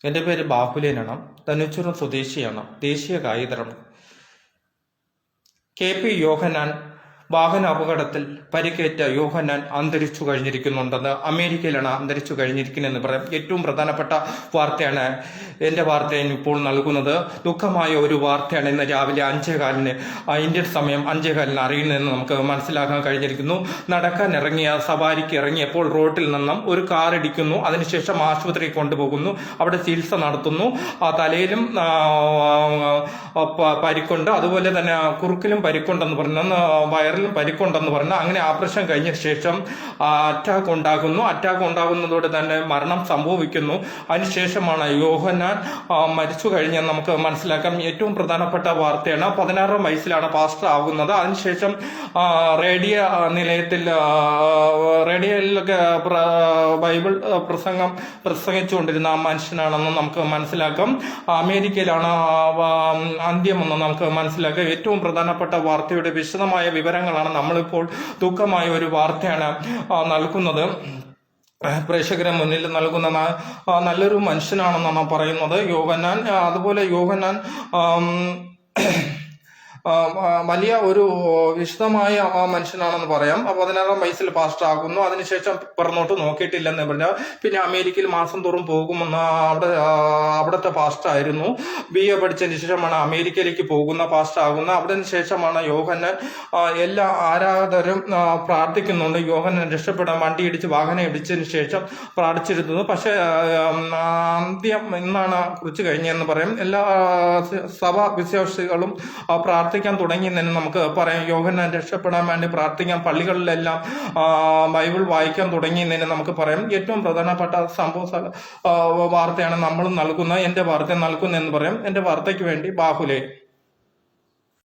എൻ്റെ പേര് ബാഹുലേനാണ്. തനുച്ചുറ സ്വദേശിയാണ്. ദേശീയ കായികതാരം KP യോഹന്നാൻ വാഹന അപകടത്തിൽ പരിക്കേറ്റ യോഹന്നാൻ അന്തരിച്ചു കഴിഞ്ഞിരിക്കുന്നുണ്ടെന്ന് അമേരിക്കയിലാണ് അന്തരിച്ചു കഴിഞ്ഞിരിക്കുന്നതെന്ന് പറയാം. ഏറ്റവും പ്രധാനപ്പെട്ട വാർത്തയാണ് എൻ്റെ വാർത്തയും ഇപ്പോൾ നൽകുന്നത്. ദുഃഖമായ ഒരു വാർത്തയാണ് ഇന്ന് രാവിലെ 5:15 ഇന്ത്യൻ സമയം 5:15 അറിയുന്നതെന്ന് നമുക്ക് മനസ്സിലാക്കാൻ കഴിഞ്ഞിരിക്കുന്നു. നടക്കാൻ ഇറങ്ങിയ സവാരിക്ക് ഇറങ്ങിയപ്പോൾ റോഡിൽ നിന്നും ഒരു കാർ ഇടിക്കുന്നു. അതിനുശേഷം ആശുപത്രിയിൽ കൊണ്ടുപോകുന്നു. അവിടെ ചികിത്സ നടത്തുന്നു. തലയിലും പരിക്കുണ്ട്, അതുപോലെ തന്നെ കുറുക്കിലും പരിക്കുണ്ടെന്ന് പറഞ്ഞു, വയറിലും പരിക്കുണ്ടെന്ന് പറഞ്ഞു. അങ്ങനെ ഓപ്പറേഷൻ കഴിഞ്ഞ ശേഷം അറ്റാക്ക് ഉണ്ടാകുന്നതോടെ തന്നെ മരണം സംഭവിക്കുന്നു. അതിനുശേഷമാണ് യോഹന്നാൻ മരിച്ചു കഴിഞ്ഞെന്ന് നമുക്ക് മനസ്സിലാക്കാം. ഏറ്റവും പ്രധാനപ്പെട്ട വാർത്തയാണ്. 16 വയസ്സിലാണ് പാസ്റ്റർ ആകുന്നത്. അതിനുശേഷം റേഡിയോയിലൊക്കെ ബൈബിൾ പ്രസംഗിച്ചുകൊണ്ടിരുന്ന മനുഷ്യനാണെന്ന് നമുക്ക് മനസ്സിലാക്കാം. അമേരിക്കയിലാണ് അന്ത്യമെന്ന് നമുക്ക് മനസ്സിലാക്കാം. ഏറ്റവും പ്രധാനപ്പെട്ട വാർത്തയുടെ വിശദമായ വിവരങ്ങളാണ് നമ്മളിപ്പോൾ ദുഃഖമായ ഒരു വാർത്തയാണ് നൽകുന്നത്. പ്രേക്ഷകരെ മുന്നിൽ നൽകുന്ന നല്ലൊരു മനുഷ്യനാണെന്നാണ് പറയുന്നത് യോഹന്നാൻ. അതുപോലെ യോഹന്നാൻ വലിയ ഒരു വിശദമായ മനുഷ്യനാണെന്ന് പറയാം. 16 വയസ്സിൽ പാസ്റ്റർ ആകുന്നു. അതിനുശേഷം പിറന്നോട്ട് നോക്കിയിട്ടില്ലെന്ന് പറഞ്ഞാൽ പിന്നെ അമേരിക്കയിൽ മാസം തോറും പോകുമെന്ന് അവിടുത്തെ പാസ്റ്റർ ആയിരുന്നു. BA പഠിച്ചതിന് ശേഷമാണ് അമേരിക്കയിലേക്ക് പോകുന്ന പാസ്റ്റർ ആകുന്നത്. അതിന് ശേഷമാണ് യോഹന്നാൻ എല്ലാ ആരാധകരും പ്രാർത്ഥിക്കുന്നുണ്ട് യോഹന്നാൻ രക്ഷപ്പെടാൻ. വണ്ടി ഇടിച്ച് വാഹനം ഇടിച്ചതിന് ശേഷം പ്രാർത്ഥിച്ചിരുന്നത്. പക്ഷെ അന്ത്യം ഇന്നാണ് കുറിച്ച് കഴിഞ്ഞതെന്ന് പറയാം. എല്ലാ സഭാ വിശ്വാസികളും പ്രാർത്ഥിക്കാൻ തുടങ്ങിയെന്ന് നമുക്ക് പറയാം. യോഹന്നാൻ രക്ഷപ്പെടാൻ വേണ്ടി പ്രാർത്ഥിക്കാൻ പള്ളികളിലെല്ലാം ബൈബിൾ വായിക്കാൻ തുടങ്ങിയെന്ന് നമുക്ക് പറയാം. ഏറ്റവും പ്രധാനപ്പെട്ട വാർത്തയാണ് നമ്മൾ നൽകുന്നത്. എൻ്റെ വാർത്ത നൽകുന്നതെന്ന് പറയാം. എൻ്റെ വാർത്തയ്ക്ക് വേണ്ടി ബാഹുലേ.